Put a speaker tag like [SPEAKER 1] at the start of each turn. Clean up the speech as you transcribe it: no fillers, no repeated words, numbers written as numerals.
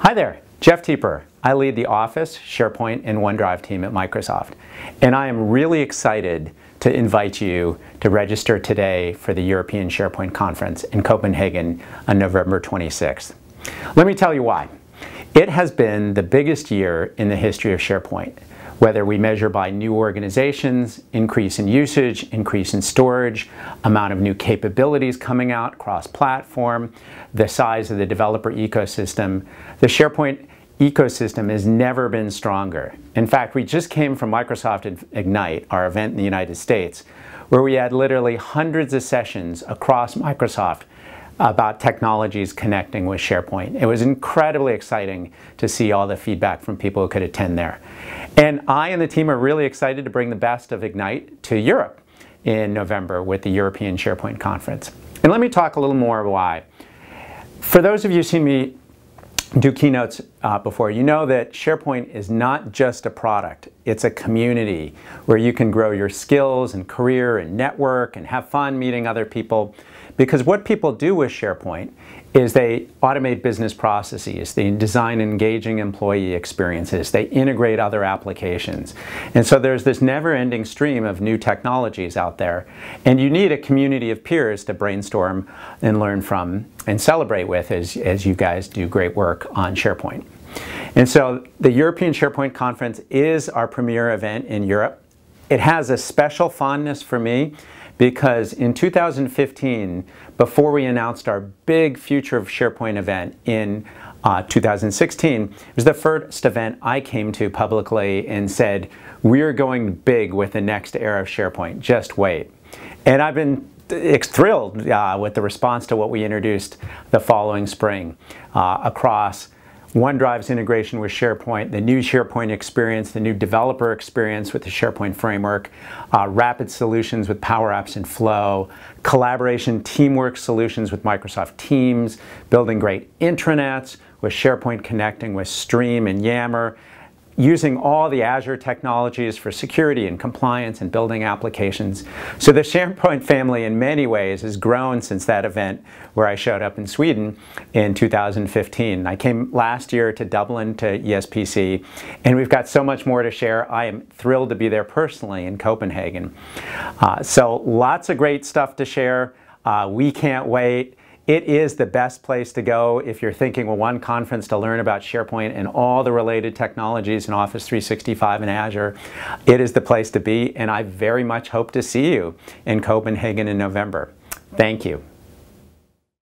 [SPEAKER 1] Hi there, Jeff Teper. I lead the Office, SharePoint, and OneDrive team at Microsoft. And I am really excited to invite you to register today for the European SharePoint Conference in Copenhagen on November 26th. Let me tell you why. It has been the biggest year in the history of SharePoint, whether we measure by new organizations, increase in usage, increase in storage, amount of new capabilities coming out cross-platform, the size of the developer ecosystem. The SharePoint ecosystem has never been stronger. In fact, we just came from Microsoft Ignite, our event in the United States, where we had literally hundreds of sessions across Microsoft about technologies connecting with SharePoint. It was incredibly exciting to see all the feedback from people who could attend there. And I and the team are really excited to bring the best of Ignite to Europe in November with the European SharePoint Conference. And let me talk a little more why. For those of you who've seen me do keynotes before, you know that SharePoint is not just a product, it's a community where you can grow your skills and career and network and have fun meeting other people. Because what people do with SharePoint is they automate business processes, they design engaging employee experiences, they integrate other applications. And so there's this never-ending stream of new technologies out there. And you need a community of peers to brainstorm and learn from and celebrate with as you guys do great work on SharePoint. And so the European SharePoint Conference is our premier event in Europe. It has a special fondness for me because in 2015, before we announced our big Future of SharePoint event in 2016, it was the first event I came to publicly and said, we're going big with the next era of SharePoint, just wait. And I've been thrilled with the response to what we introduced the following spring across OneDrive's integration with SharePoint, the new SharePoint experience, the new developer experience with the SharePoint framework, rapid solutions with Power Apps and Flow, collaboration teamwork solutions with Microsoft Teams, building great intranets with SharePoint connecting with Stream and Yammer, using all the Azure technologies for security and compliance and building applications. So the SharePoint family in many ways has grown since that event where I showed up in Sweden in 2015. I came last year to Dublin to ESPC, and we've got so much more to share. I am thrilled to be there personally in Copenhagen. So lots of great stuff to share. We can't wait. It is the best place to go if you're thinking, well, one conference to learn about SharePoint and all the related technologies in Office 365 and Azure. It is the place to be, and I very much hope to see you in Copenhagen in November. Thank you.